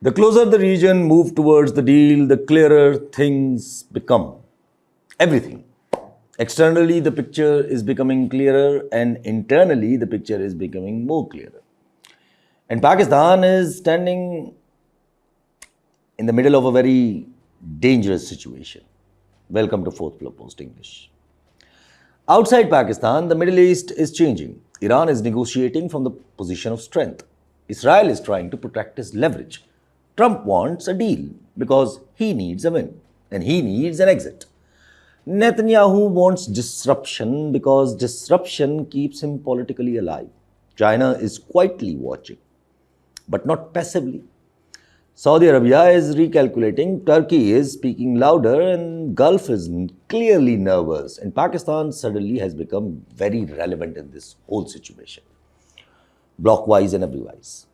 The closer the region moves towards the deal, the clearer things become. Everything. Externally, the picture is becoming clearer, and internally, the picture is becoming more clearer. And Pakistan is standing in the middle of a very dangerous situation. Welcome to Fourth Blog Post English. Outside Pakistan, the Middle East is changing. Iran is negotiating from the position of strength. Israel is trying to protect its leverage. Trump wants a deal because he needs a win and he needs an exit. Netanyahu wants disruption because disruption keeps him politically alive. China is quietly watching, but not passively. Saudi Arabia is recalculating, Turkey is speaking louder, and Gulf is clearly nervous. And Pakistan suddenly has become very relevant in this whole situation, blockwise and everywise.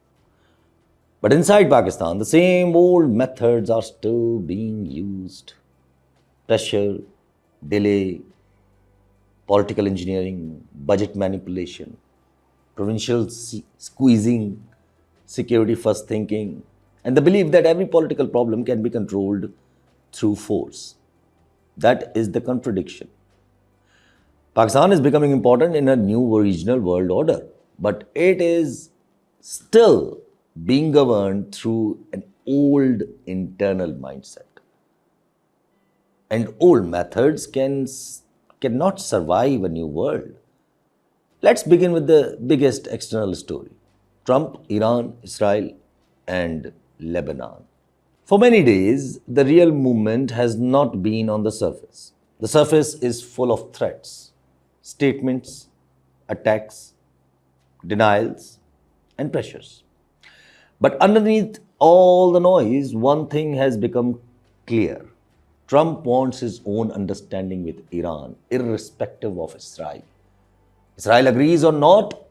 But inside Pakistan, the same old methods are still being used. Pressure, delay, political engineering, budget manipulation, provincial squeezing, security first thinking, and the belief that every political problem can be controlled through force. That is the contradiction. Pakistan is becoming important in a new regional world order, but it is still being governed through an old internal mindset. And old methods cannot survive a new world. Let's begin with the biggest external story: Trump, Iran, Israel, and Lebanon. For many days, the real movement has not been on the surface. The surface is full of threats, statements, attacks, denials, and pressures. But underneath all the noise, one thing has become clear. Trump wants his own understanding with Iran, irrespective of Israel. Israel agrees or not,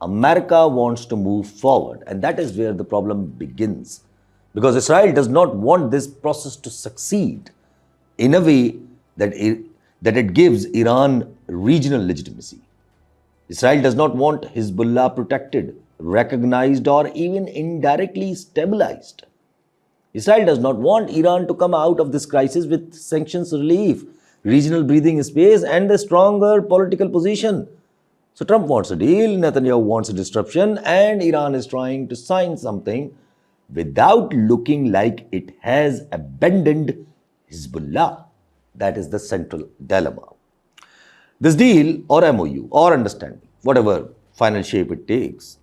America wants to move forward. And that is where the problem begins. Because Israel does not want this process to succeed in a way that it gives Iran regional legitimacy. Israel does not want Hezbollah protected, recognized, or even indirectly stabilized. Israel does not want Iran to come out of this crisis with sanctions relief, regional breathing space, and a stronger political position. So Trump wants a deal, Netanyahu wants a disruption, and Iran is trying to sign something without looking like it has abandoned Hezbollah. That is the central dilemma. This deal or MOU or understanding, whatever final shape it takes,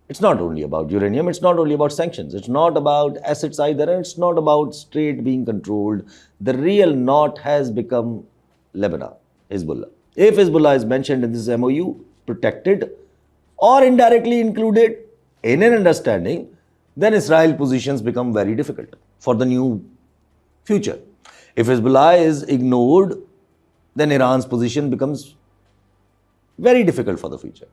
it's not only about uranium, it's not only about sanctions, it's not about assets either, and it's not about Strait being controlled. The real knot has become Lebanon, Hezbollah. If Hezbollah is mentioned in this MOU, protected or indirectly included in an understanding, then Israel positions become very difficult for the new future. If Hezbollah is ignored, then Iran's position becomes very difficult for the future.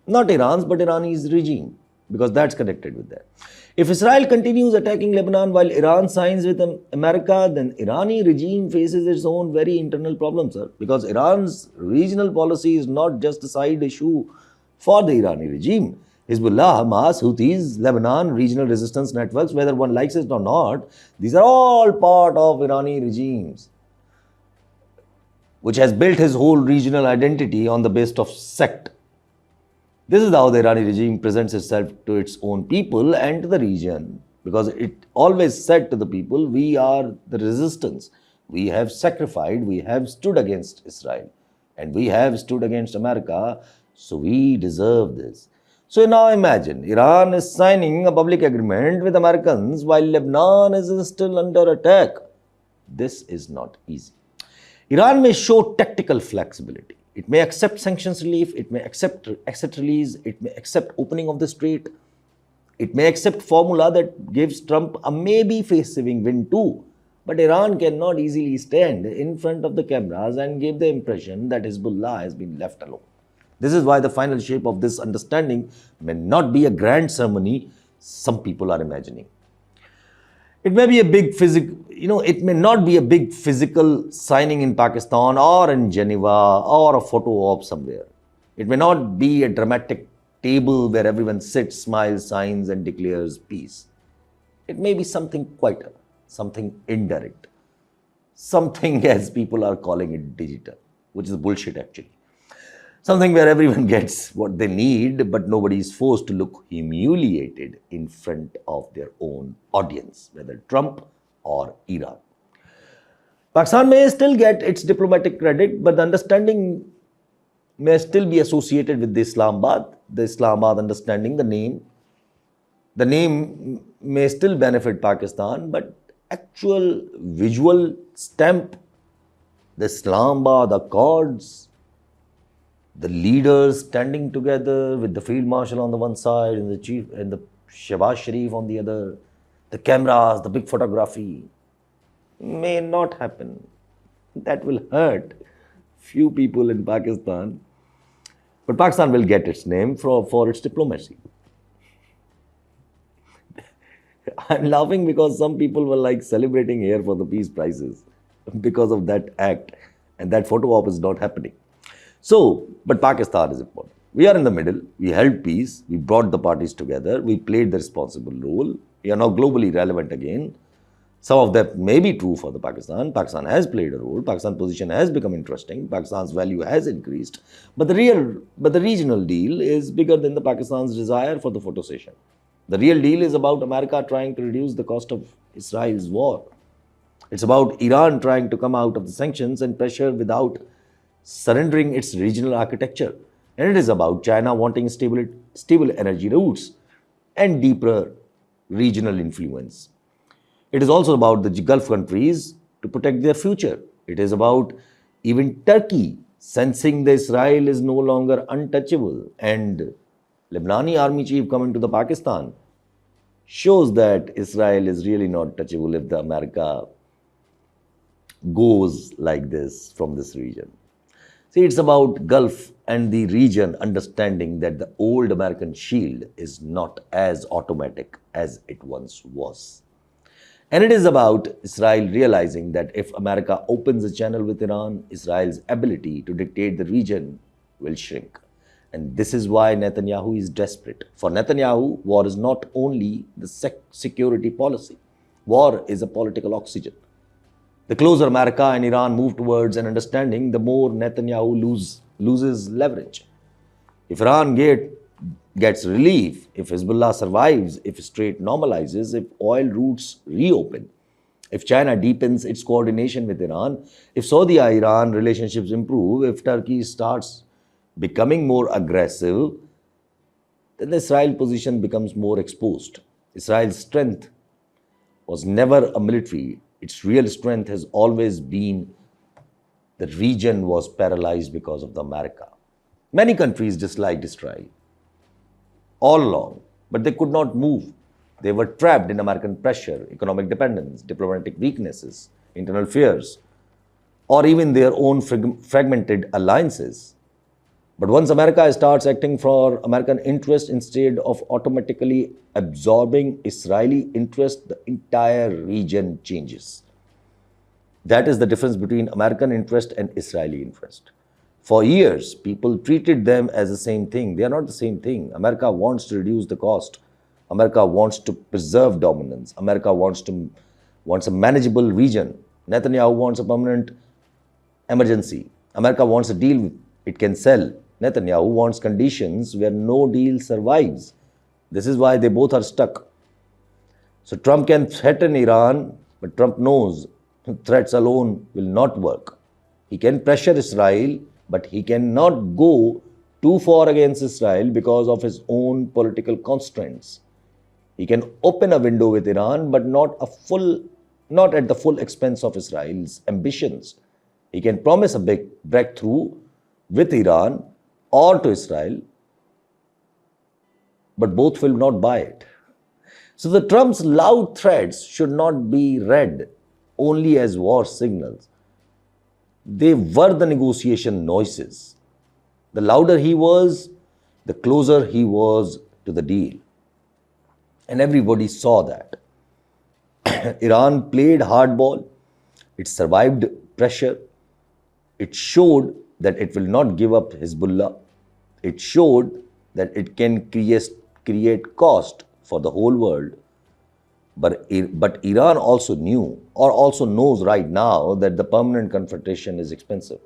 Not Iran's, but Irani's regime, because that's connected with that. If Israel continues attacking Lebanon while Iran signs with America, then Irani regime faces its own very internal problems, sir. Because Iran's regional policy is not just a side issue for the Irani regime. Hezbollah, Hamas, Houthis, Lebanon, regional resistance networks, whether one likes it or not, these are all part of Irani regimes, which has built his whole regional identity on the basis of sect. This is how the Irani regime presents itself to its own people and to the region, because it always said to the people, we are the resistance. We have sacrificed, we have stood against Israel, and we have stood against America, so we deserve this. So now imagine, Iran is signing a public agreement with Americans while Lebanon is still under attack. This is not easy. Iran may show tactical flexibility. It may accept sanctions relief, it may accept asset release, it may accept opening of the strait, it may accept formula that gives Trump a maybe face-saving win too. But Iran cannot easily stand in front of the cameras and give the impression that Hezbollah has been left alone. This is why the final shape of this understanding may not be a grand ceremony some people are imagining. It may be a big it may not be a big physical signing in Pakistan or in Geneva or a photo op somewhere. It may not be a dramatic table where everyone sits, smiles, signs, and declares peace. It may be something quieter, something indirect, something as people are calling it digital, which is bullshit actually. Something where everyone gets what they need, but nobody is forced to look humiliated in front of their own audience, whether Trump or Iran. Pakistan may still get its diplomatic credit, but the understanding may still be associated with the Islamabad understanding, the name may still benefit Pakistan, but actual visual stamp, the Islamabad Accords, the leaders standing together with the field marshal on the one side and the chief and the Shehbaz Sharif on the other, the cameras, the big photography, may not happen. That will hurt few people in Pakistan. But Pakistan will get its name for its diplomacy. I'm laughing because some people were like celebrating here for the peace prizes because of that act, and that photo op is not happening. So, but Pakistan is important. We are in the middle. We held peace. We brought the parties together. We played the responsible role. We are now globally relevant again. Some of that may be true for the Pakistan. Pakistan has played a role. Pakistan's position has become interesting. Pakistan's value has increased. But the regional deal is bigger than the Pakistan's desire for the photo session. The real deal is about America trying to reduce the cost of Israel's war. It's about Iran trying to come out of the sanctions and pressure without surrendering its regional architecture. And it is about China wanting stable energy routes and deeper regional influence. It is also about the Gulf countries to protect their future. It is about even Turkey sensing that Israel is no longer untouchable, and Lebanese army chief coming to the Pakistan shows that Israel is really not touchable if the America goes like this from this region. See, it's about Gulf and the region understanding that the old American shield is not as automatic as it once was. And it is about Israel realizing that if America opens a channel with Iran, Israel's ability to dictate the region will shrink. And this is why Netanyahu is desperate. For Netanyahu, war is not only the security policy. War is a political oxygen. The closer America and Iran move towards an understanding, the more Netanyahu loses leverage. If Iran gets relief, if Hezbollah survives, if Strait normalizes, if oil routes reopen, if China deepens its coordination with Iran, if Saudi-Iran relationships improve, if Turkey starts becoming more aggressive, then the Israel position becomes more exposed. Israel's strength was never a military. Its real strength has always been the region was paralyzed because of the America. Many countries disliked Israel all along, but they could not move. They were trapped in American pressure, economic dependence, diplomatic weaknesses, internal fears, or even their own fragmented alliances. But once America starts acting for American interest instead of automatically absorbing Israeli interest, the entire region changes. That is the difference between American interest and Israeli interest. For years, people treated them as the same thing. They are not the same thing. America wants to reduce the cost. America wants to preserve dominance. America wants a manageable region. Netanyahu wants a permanent emergency. America wants a deal it can sell. Netanyahu wants conditions where no deal survives. This is why they both are stuck. So Trump can threaten Iran, but Trump knows threats alone will not work. He can pressure Israel, but he cannot go too far against Israel because of his own political constraints. He can open a window with Iran, but not at the full expense of Israel's ambitions. He can promise a big breakthrough with Iran or to Israel, but both will not buy it. So the Trump's loud threats should not be read only as war signals. They were the negotiation noises. The louder he was, the closer he was to the deal. And everybody saw that. Iran played hardball. It survived pressure. It showed that it will not give up Hezbollah. It showed that it can create cost for the whole world. But Iran also knew or also knows right now that the permanent confrontation is expensive.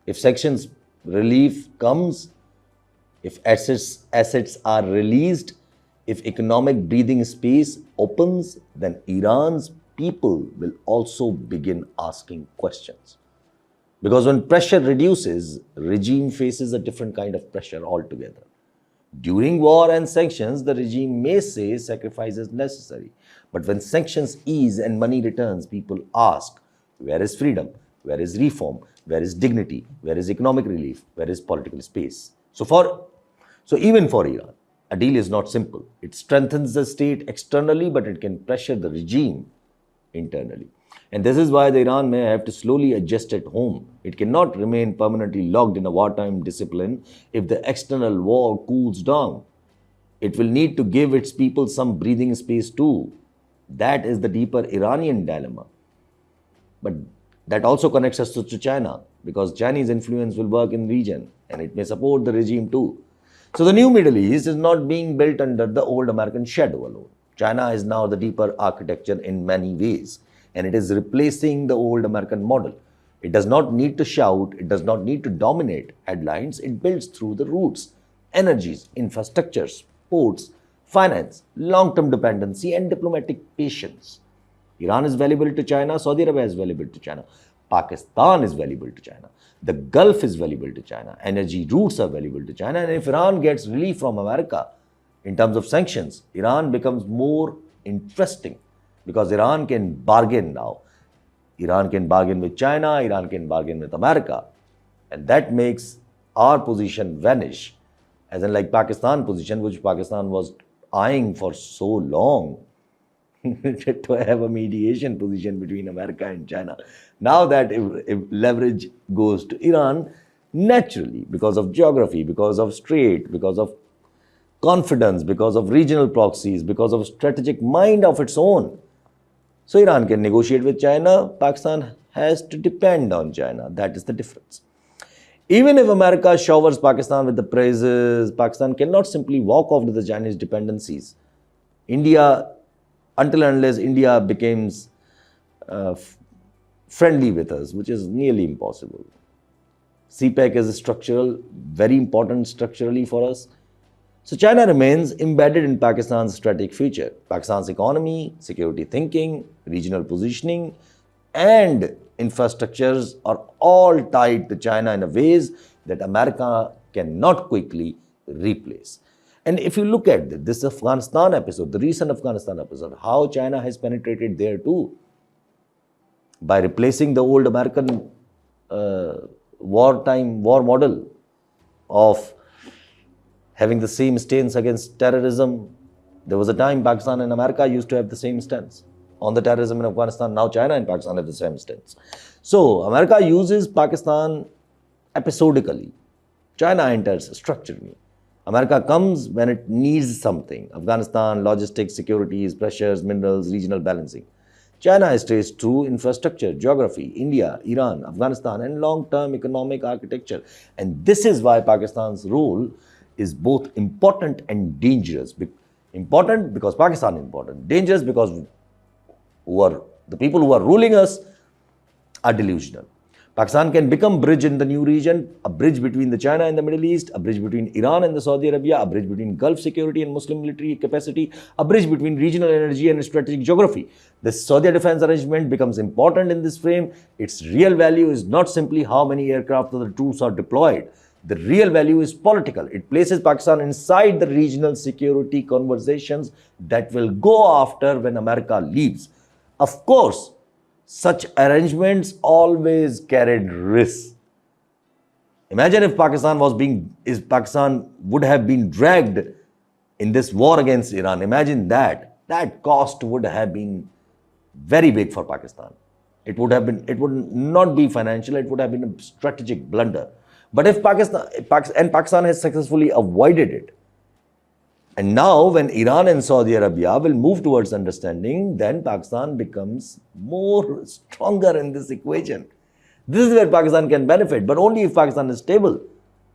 If sanctions relief comes, if assets are released, if economic breathing space opens, then Iran's people will also begin asking questions. Because when pressure reduces, regime faces a different kind of pressure altogether. During war and sanctions, the regime may say sacrifice is necessary. But when sanctions ease and money returns, people ask, where is freedom? Where is reform? Where is dignity? Where is economic relief? Where is political space? So even for Iran, a deal is not simple. It strengthens the state externally, but it can pressure the regime internally. And this is why the Iran may have to slowly adjust at home. It cannot remain permanently locked in a wartime discipline if the external war cools down. It will need to give its people some breathing space too. That is the deeper Iranian dilemma. But that also connects us to China, because Chinese influence will work in the region and it may support the regime too. So the new Middle East is not being built under the old American shadow alone. China is now the deeper architecture in many ways, and it is replacing the old American model. It does not need to shout, it does not need to dominate headlines, it builds through the roots, energies, infrastructures, ports, finance, long-term dependency, and diplomatic patience. Iran is valuable to China, Saudi Arabia is valuable to China, Pakistan is valuable to China, the Gulf is valuable to China, energy routes are valuable to China, and if Iran gets relief from America in terms of sanctions, Iran becomes more interesting because Iran can bargain now. Iran can bargain with China, Iran can bargain with America, and that makes our position vanish, as in like Pakistan position, which Pakistan was eyeing for so long to have a mediation position between America and China. Now that if leverage goes to Iran, naturally, because of geography, because of strait, because of confidence, because of regional proxies, because of strategic mind of its own. So Iran can negotiate with China, Pakistan has to depend on China. That is the difference. Even if America showers Pakistan with the praises, Pakistan cannot simply walk off to the Chinese dependencies. India, until and unless India becomes friendly with us, which is nearly impossible. CPEC is structural, very important structurally for us. So China remains embedded in Pakistan's strategic future. Pakistan's economy, security thinking, regional positioning, and infrastructures are all tied to China in a ways that America cannot quickly replace. And if you look at this Afghanistan episode, the recent Afghanistan episode, how China has penetrated there too, by replacing the old American war model of having the same stance against terrorism. There was a time Pakistan and America used to have the same stance on the terrorism in Afghanistan. Now China and Pakistan have the same stance. So America uses Pakistan episodically. China enters structurally. America comes when it needs something. Afghanistan, logistics, securities, pressures, minerals, regional balancing. China stays true infrastructure, geography, India, Iran, Afghanistan, and long-term economic architecture. And this is why Pakistan's role is both important and dangerous. Important because Pakistan is important. Dangerous because the people who are ruling us are delusional. Pakistan can become bridge in the new region, a bridge between the China and the Middle East, a bridge between Iran and the Saudi Arabia, a bridge between Gulf security and Muslim military capacity, a bridge between regional energy and strategic geography. The Saudi defense arrangement becomes important in this frame. Its real value is not simply how many aircraft or the troops are deployed. The real value is political. It places Pakistan inside the regional security conversations that will go after when America leaves. Of course, such arrangements always carried risks. Imagine if Pakistan would have been dragged in this war against Iran. Imagine that. That cost would have been very big for Pakistan. It would not be financial, it would have been a strategic blunder. But if Pakistan has successfully avoided it, and now when Iran and Saudi Arabia will move towards understanding, then Pakistan becomes more stronger in this equation. This is where Pakistan can benefit, but only if Pakistan is stable.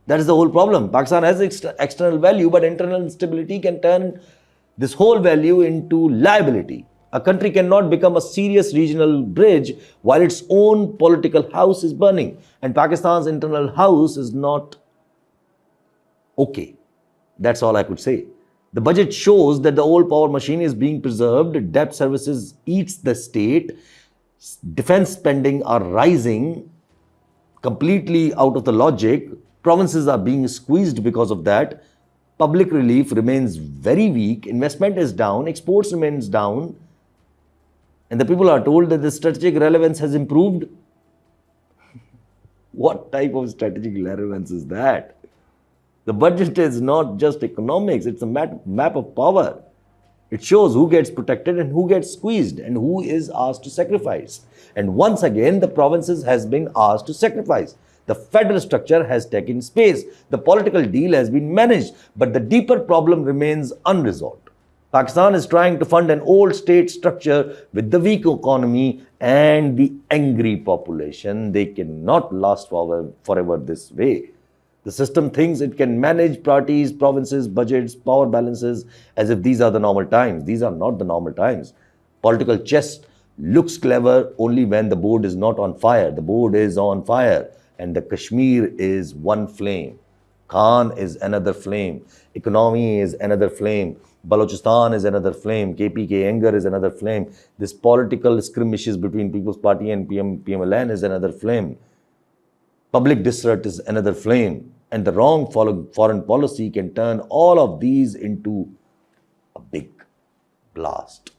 That is the whole problem. Pakistan has external value, but internal instability can turn this whole value into liability. A country cannot become a serious regional bridge while its own political house is burning. And Pakistan's internal house is not okay. That's all I could say. The budget shows that the old power machine is being preserved, debt services eats the state, defense spending are rising completely out of the logic, provinces are being squeezed because of that, public relief remains very weak, investment is down, exports remains down, and the people are told that the strategic relevance has improved. What type of strategic relevance is that? The budget is not just economics, it's a map of power. It shows who gets protected and who gets squeezed and who is asked to sacrifice. And once again, the provinces has been asked to sacrifice. The federal structure has taken space. The political deal has been managed, but the deeper problem remains unresolved. Pakistan is trying to fund an old state structure with the weak economy and the angry population. They cannot last forever this way. The system thinks it can manage parties, provinces, budgets, power balances as if these are the normal times. These are not the normal times. Political chess looks clever only when the board is not on fire. The board is on fire and the Kashmir is one flame. Khan is another flame. Economy is another flame. Balochistan is another flame. KPK anger is another flame. This political skirmishes between People's Party and PMLN is another flame. Public disrespect is another flame, and the wrong foreign policy can turn all of these into a big blast.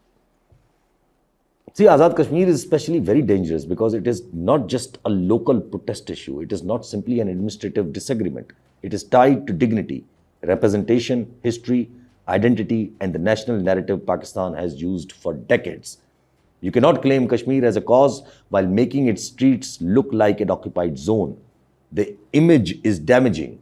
See, Azad Kashmir is especially very dangerous because it is not just a local protest issue. It is not simply an administrative disagreement. It is tied to dignity, representation, history, identity, and the national narrative Pakistan has used for decades. You cannot claim Kashmir as a cause while making its streets look like an occupied zone. The image is damaging.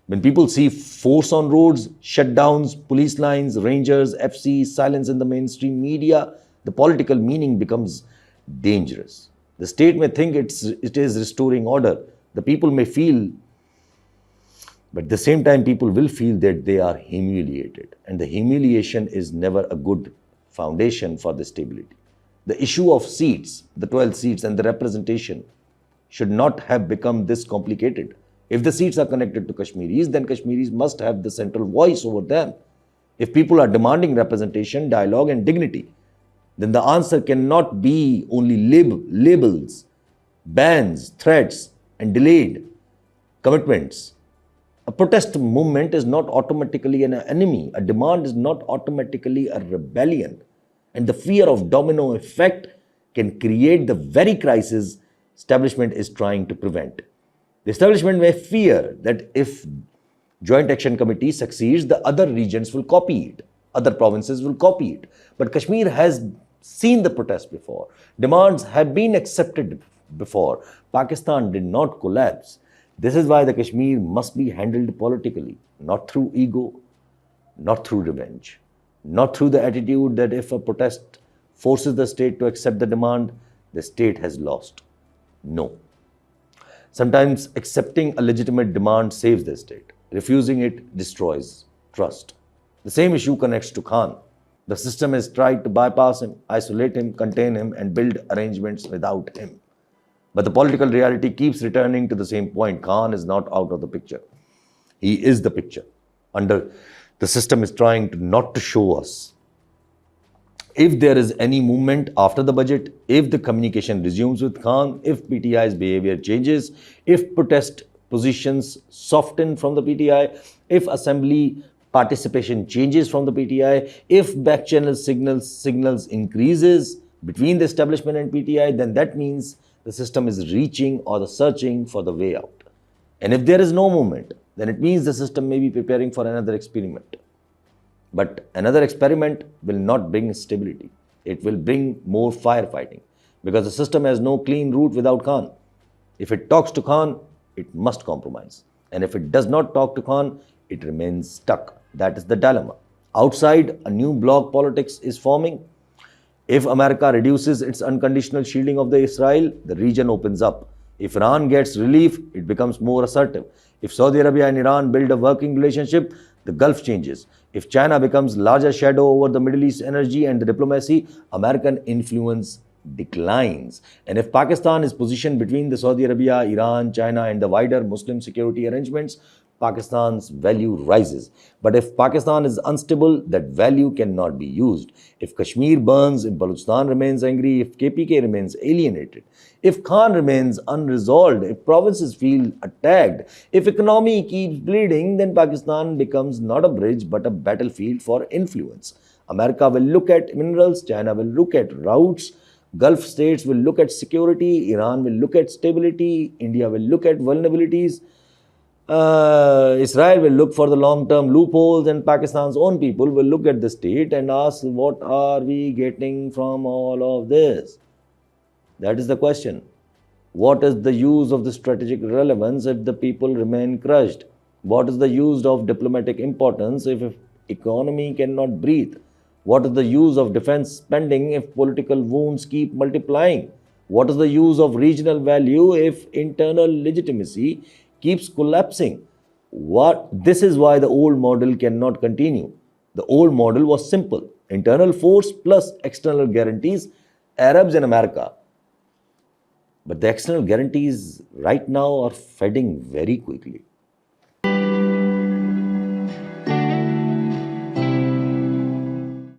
When people see force on roads, shutdowns, police lines, rangers, FC, silence in the mainstream media, the political meaning becomes dangerous. The state may think it is restoring order. The people may feel, but at the same time, people will feel that they are humiliated. And the humiliation is never a good foundation for the stability. The issue of seats, the 12 seats and the representation should not have become this complicated. If the seats are connected to Kashmiris, then Kashmiris must have the central voice over them. If people are demanding representation, dialogue and dignity, then the answer cannot be only labels, bans, threats and delayed commitments. A protest movement is not automatically an enemy. A demand is not automatically a rebellion. And the fear of domino effect can create the very crisis establishment is trying to prevent. The establishment may fear that if Joint Action Committee succeeds, the other regions will copy it. Other provinces will copy it. But Kashmir has seen the protest before. Demands have been accepted before. Pakistan did not collapse. This is why the Kashmir must be handled politically, not through ego, not through revenge. Not through the attitude that if a protest forces the state to accept the demand, the state has lost. No. Sometimes accepting a legitimate demand saves the state. Refusing it destroys trust. The same issue connects to Khan. The system has tried to bypass him, isolate him, contain him, and build arrangements without him. But the political reality keeps returning to the same point. Khan is not out of the picture. He is the picture. The system is trying not to show us. If there is any movement after the budget, if the communication resumes with Khan, if PTI's behavior changes, if protest positions soften from the PTI, if assembly participation changes from the PTI, if back channel signals increases between the establishment and PTI, then that means the system is reaching or the searching for the way out. And if there is no movement, then it means the system may be preparing for another experiment. But another experiment will not bring stability. It will bring more firefighting because the system has no clean route without Khan. If it talks to Khan, it must compromise. And if it does not talk to Khan, it remains stuck. That is the dilemma. Outside, a new bloc politics is forming. If America reduces its unconditional shielding of the Israel, the region opens up. If Iran gets relief, it becomes more assertive. If Saudi Arabia and Iran build a working relationship, the Gulf changes. If China becomes larger shadow over the Middle East energy and the diplomacy, American influence declines. And if Pakistan is positioned between the Saudi Arabia, Iran, China and the wider Muslim security arrangements, Pakistan's value rises. But if Pakistan is unstable, that value cannot be used. If Kashmir burns, if Balochistan remains angry, if KPK remains alienated, if Khan remains unresolved, if provinces feel attacked, if economy keeps bleeding, then Pakistan becomes not a bridge but a battlefield for influence. America will look at minerals, China will look at routes, Gulf states will look at security, Iran will look at stability, India will look at vulnerabilities. Israel will look for the long-term loopholes, and Pakistan's own people will look at the state and ask, what are we getting from all of this? That is the question. What is the use of the strategic relevance if the people remain crushed? What is the use of diplomatic importance if economy cannot breathe? What is the use of defense spending if political wounds keep multiplying? What is the use of regional value if internal legitimacy keeps collapsing? This is why the old model cannot continue. The old model was simple: internal force plus external guarantees, Arabs in America. But the external guarantees right now are fading very quickly.